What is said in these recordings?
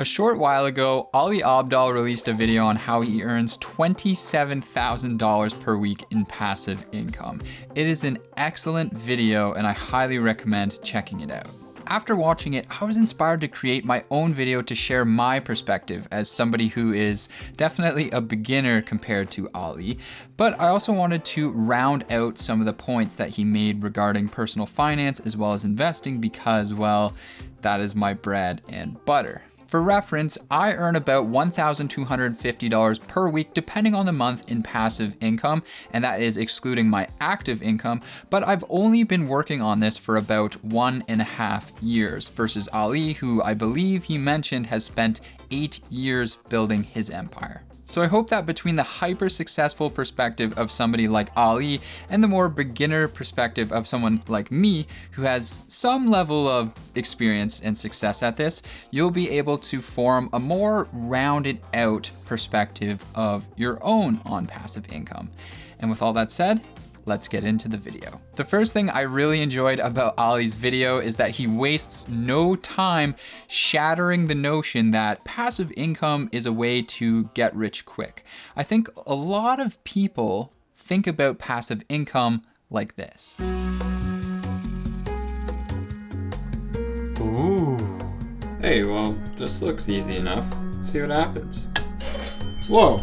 A short while ago, Ali Abdaal released a video on how he earns $27,000 per week in passive income. It is an excellent video and I highly recommend checking it out. After watching it, I was inspired to create my own video to share my perspective as somebody who is definitely a beginner compared to Ali, but I also wanted to round out some of the points that he made regarding personal finance as well as investing because, well, that is my bread and butter. For reference, I earn about $1,250 per week depending on the month in passive income, and that is excluding my active income, but I've only been working on this for about 1.5 years versus Ali, who I believe he mentioned has spent 8 years building his empire. So I hope that between the hyper successful perspective of somebody like Ali and the more beginner perspective of someone like me who has some level of experience and success at this, you'll be able to form a more rounded out perspective of your own on passive income. And with all that said, let's get into the video. The first thing I really enjoyed about Ali's video is that he wastes no time shattering the notion that passive income is a way to get rich quick. I think a lot of people think about passive income like this. Ooh. Hey, well, this looks easy enough. Let's see what happens. Whoa.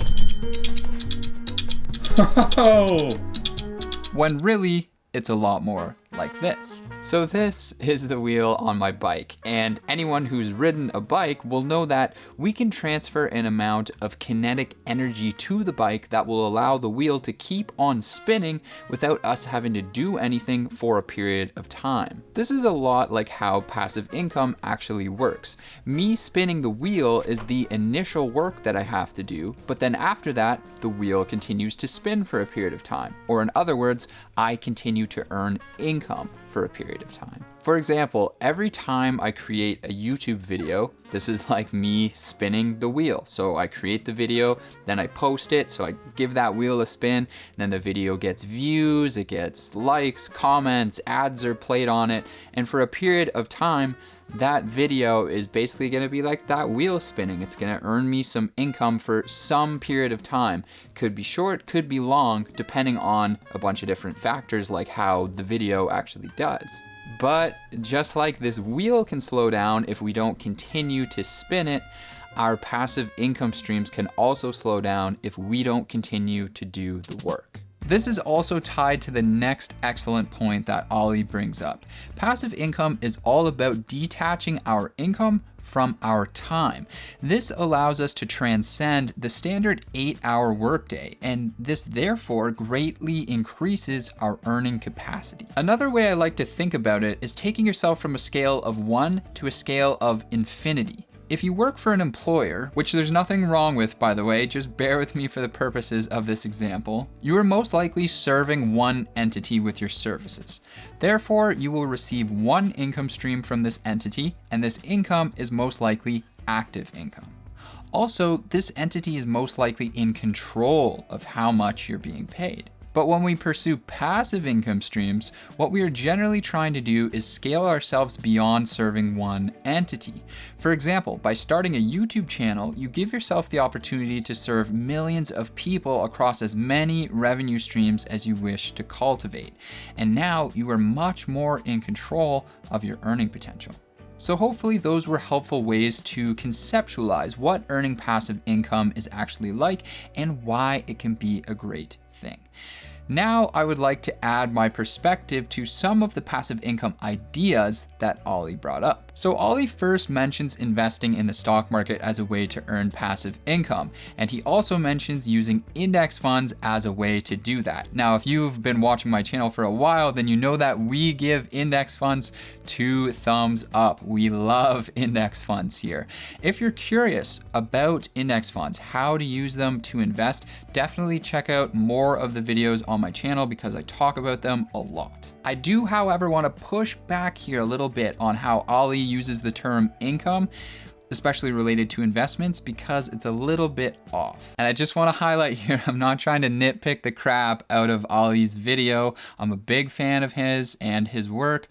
When really, it's a lot more like this. So this is the wheel on my bike, and anyone who's ridden a bike will know that we can transfer an amount of kinetic energy to the bike that will allow the wheel to keep on spinning without us having to do anything for a period of time. This is a lot like how passive income actually works. Me spinning the wheel is the initial work that I have to do, but then after that, the wheel continues to spin for a period of time. Or in other words, I continue to earn income for a period of time. For example, every time I create a YouTube video, this is like me spinning the wheel. So I create the video, then I post it, so I give that wheel a spin, then the video gets views, it gets likes, comments, ads are played on it, and for a period of time, that video is basically gonna be like that wheel spinning. It's gonna earn me some income for some period of time. Could be short, could be long, depending on a bunch of different factors like how the video actually does. But just like this wheel can slow down if we don't continue to spin it, our passive income streams can also slow down if we don't continue to do the work. This is also tied to the next excellent point that Ali brings up. Passive income is all about detaching our income from our time. This allows us to transcend the standard 8-hour workday, and this therefore greatly increases our earning capacity. Another way I like to think about it is taking yourself from a scale of 1 to a scale of infinity. If you work for an employer, which there's nothing wrong with, by the way, just bear with me for the purposes of this example, you are most likely serving one entity with your services. Therefore, you will receive one income stream from this entity, and this income is most likely active income. Also, this entity is most likely in control of how much you're being paid. But when we pursue passive income streams, what we are generally trying to do is scale ourselves beyond serving one entity. For example, by starting a YouTube channel, you give yourself the opportunity to serve millions of people across as many revenue streams as you wish to cultivate. And now you are much more in control of your earning potential. So hopefully those were helpful ways to conceptualize what earning passive income is actually like and why it can be a great thing. Now I would like to add my perspective to some of the passive income ideas that Ali brought up. So Ali first mentions investing in the stock market as a way to earn passive income, and he also mentions using index funds as a way to do that. Now, if you've been watching my channel for a while, then you know that we give index funds 2 thumbs up. We love index funds here. If you're curious about index funds, how to use them to invest, definitely check out more of the videos on my channel because I talk about them a lot. I do, however, want to push back here a little bit on how Ali uses the term income, especially related to investments, because it's a little bit off. And I just want to highlight here, I'm not trying to nitpick the crap out of Ali's video. I'm a big fan of his and his work.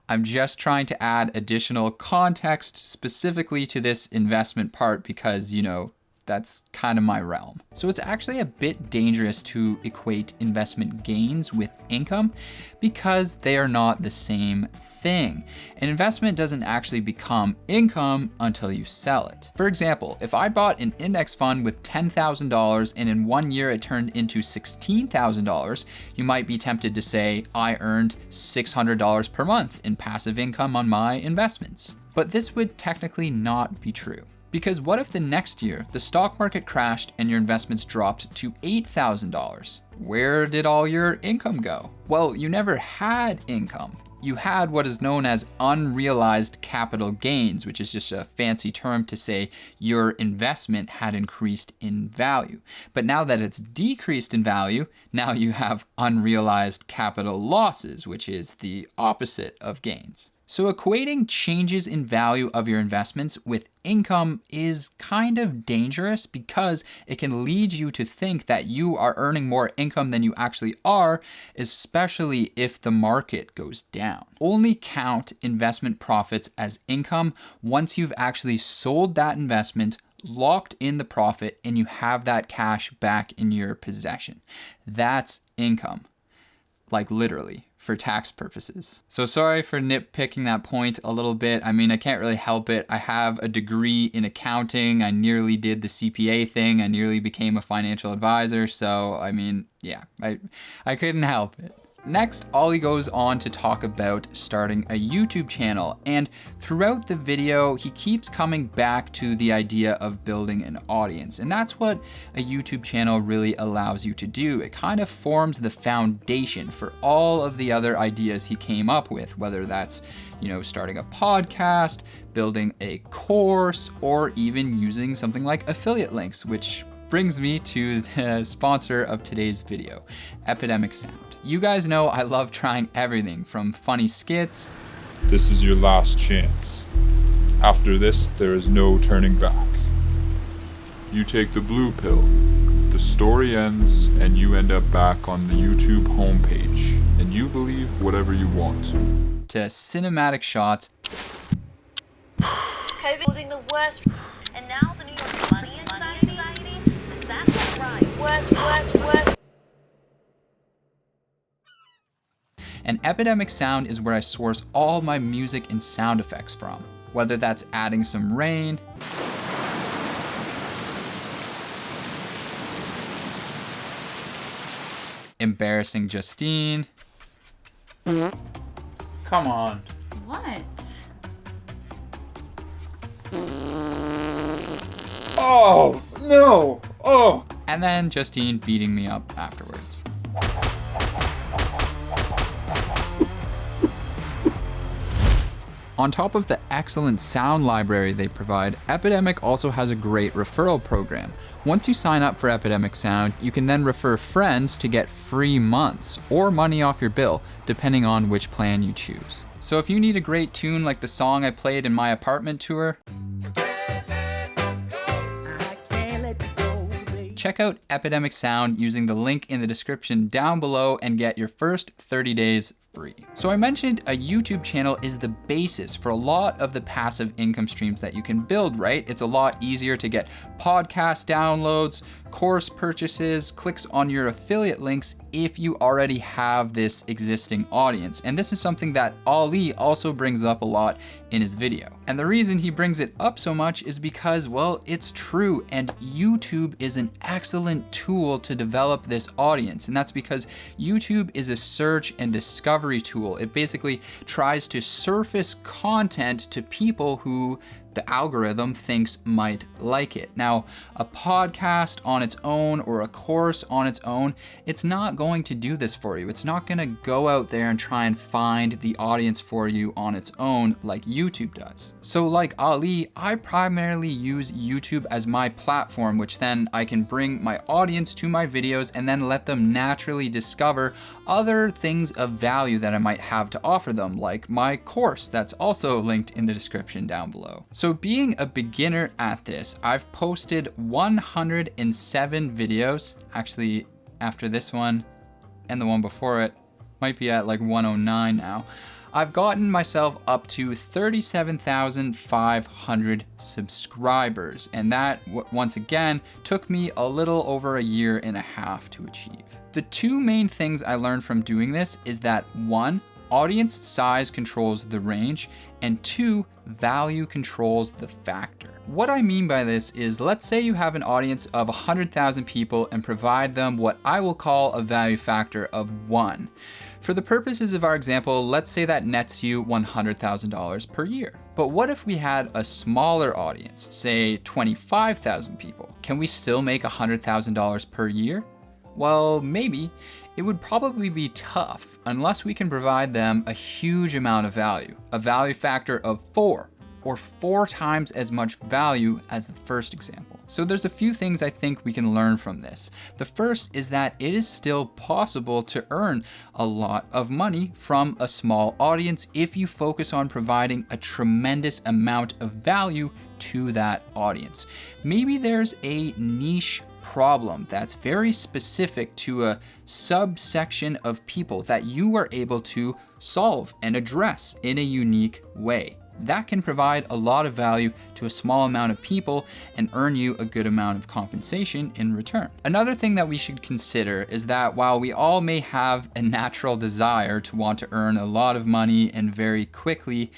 I'm just trying to add additional context specifically to this investment part because, you know, that's kind of my realm. So it's actually a bit dangerous to equate investment gains with income because they are not the same thing. An investment doesn't actually become income until you sell it. For example, if I bought an index fund with $10,000 and in 1 year it turned into $16,000, you might be tempted to say, I earned $600 per month in passive income on my investments. But this would technically not be true. Because what if the next year the stock market crashed and your investments dropped to $8,000? Where did all your income go? Well, you never had income. You had what is known as unrealized capital gains, which is just a fancy term to say your investment had increased in value. But now that it's decreased in value, now you have unrealized capital losses, which is the opposite of gains. So equating changes in value of your investments with income is kind of dangerous because it can lead you to think that you are earning more income than you actually are, especially if the market goes down. Only count investment profits as income once you've actually sold that investment, locked in the profit, and you have that cash back in your possession. That's income. Like literally, for tax purposes. So sorry for nitpicking that point a little bit. I mean, I can't really help it. I have a degree in accounting. I nearly did the CPA thing. I nearly became a financial advisor. So, I mean, yeah, I couldn't help it. Next, Ollie goes on to talk about starting a YouTube channel, and throughout the video, he keeps coming back to the idea of building an audience, and that's what a YouTube channel really allows you to do. It kind of forms the foundation for all of the other ideas he came up with, whether that's, you know, starting a podcast, building a course, or even using something like affiliate links, which brings me to the sponsor of today's video, Epidemic Sound. You guys know I love trying everything from funny skits. This is your last chance. After this, there is no turning back. You take the blue pill, the story ends, and you end up back on the YouTube homepage, and you believe whatever you want. To cinematic shots. COVID causing the worst. And now the New York money anxiety. Is that right? Worst. And Epidemic Sound is where I source all my music and sound effects from, whether that's adding some rain, embarrassing Justine. Come on. What? Oh, no. Oh. And then Justine beating me up afterwards. On top of the excellent sound library they provide, Epidemic also has a great referral program. Once you sign up for Epidemic Sound, you can then refer friends to get free months or money off your bill, depending on which plan you choose. So if you need a great tune like the song I played in my apartment tour, check out Epidemic Sound using the link in the description down below and get your first 30 days free. So I mentioned a YouTube channel is the basis for a lot of the passive income streams that you can build, right? It's a lot easier to get podcast downloads, course purchases, clicks on your affiliate links if you already have this existing audience. And this is something that Ali also brings up a lot in his video. And the reason he brings it up so much is because, well, it's true, and YouTube is an excellent tool to develop this audience. And that's because YouTube is a search and discovery tool. It basically tries to surface content to people who the algorithm thinks might like it. Now, a podcast on its own or a course on its own, it's not going to do this for you. It's not going to go out there and try and find the audience for you on its own like YouTube does. So like Ali, I primarily use YouTube as my platform, which then I can bring my audience to my videos and then let them naturally discover other things of value that I might have to offer them, like my course that's also linked in the description down below. So being a beginner at this, I've posted 107 videos. Actually, after this one and the one before it, might be at like 109 now. I've gotten myself up to 37,500 subscribers, and that once again took me a little over a year and a half to achieve. The two main things I learned from doing this is that 1, audience size controls the range, and 2, value controls the factor. What I mean by this is, let's say you have an audience of 100,000 people and provide them what I will call a value factor of 1. For the purposes of our example, let's say that nets you $100,000 per year. But what if we had a smaller audience, say 25,000 people? Can we still make $100,000 per year? Well, maybe. It would probably be tough unless we can provide them a huge amount of value, a value factor of 4, or 4 times as much value as the first example. So there's a few things I think we can learn from this. The first is that it is still possible to earn a lot of money from a small audience if you focus on providing a tremendous amount of value to that audience. Maybe there's a niche problem that's very specific to a subsection of people that you are able to solve and address in a unique way. That can provide a lot of value to a small amount of people and earn you a good amount of compensation in return. Another thing that we should consider is that while we all may have a natural desire to want to earn a lot of money and very quickly,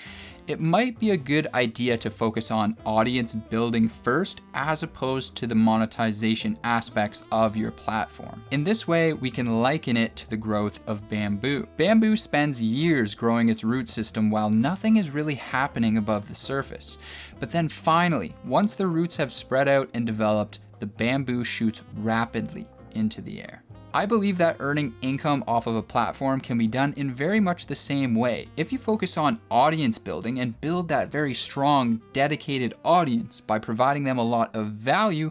it might be a good idea to focus on audience building first as opposed to the monetization aspects of your platform. In this way, we can liken it to the growth of bamboo. Bamboo spends years growing its root system while nothing is really happening above the surface. But then finally, once the roots have spread out and developed, the bamboo shoots rapidly into the air. I believe that earning income off of a platform can be done in very much the same way. If you focus on audience building and build that very strong, dedicated audience by providing them a lot of value,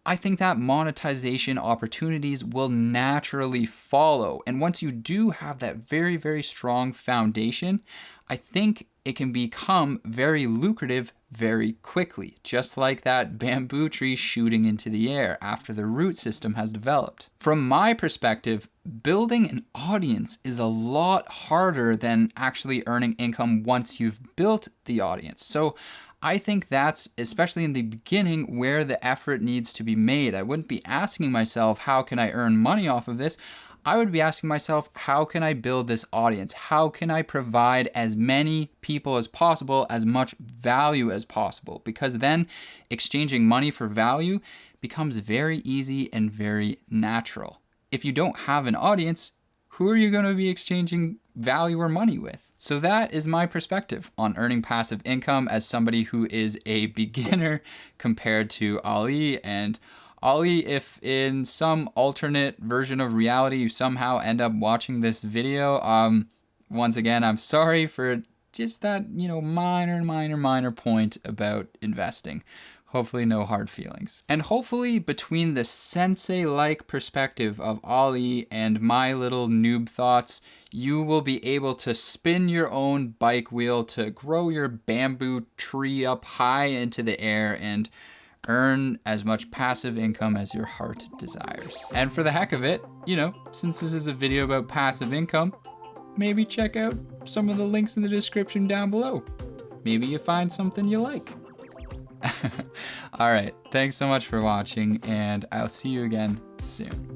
I think that monetization opportunities will naturally follow. And once you do have that very, very strong foundation, I think it can become very lucrative very quickly, just like that bamboo tree shooting into the air after the root system has developed. From my perspective, building an audience is a lot harder than actually earning income once you've built the audience. So I think that's, especially in the beginning, where the effort needs to be made. I wouldn't be asking myself, how can I earn money off of this? I would be asking myself, how can I build this audience? How can I provide as many people as possible, as much value as possible? Because then exchanging money for value becomes very easy and very natural. If you don't have an audience, who are you going to be exchanging value or money with? So that is my perspective on earning passive income as somebody who is a beginner compared to Ali. And Ali, if in some alternate version of reality you somehow end up watching this video, once again, I'm sorry for just that, minor point about investing. Hopefully no hard feelings. And hopefully between the sensei-like perspective of Ali and my little noob thoughts, you will be able to spin your own bike wheel to grow your bamboo tree up high into the air and earn as much passive income as your heart desires. And for the heck of it, since this is a video about passive income, maybe check out some of the links in the description down below. Maybe you find something you like. All right, thanks so much for watching, and I'll see you again soon.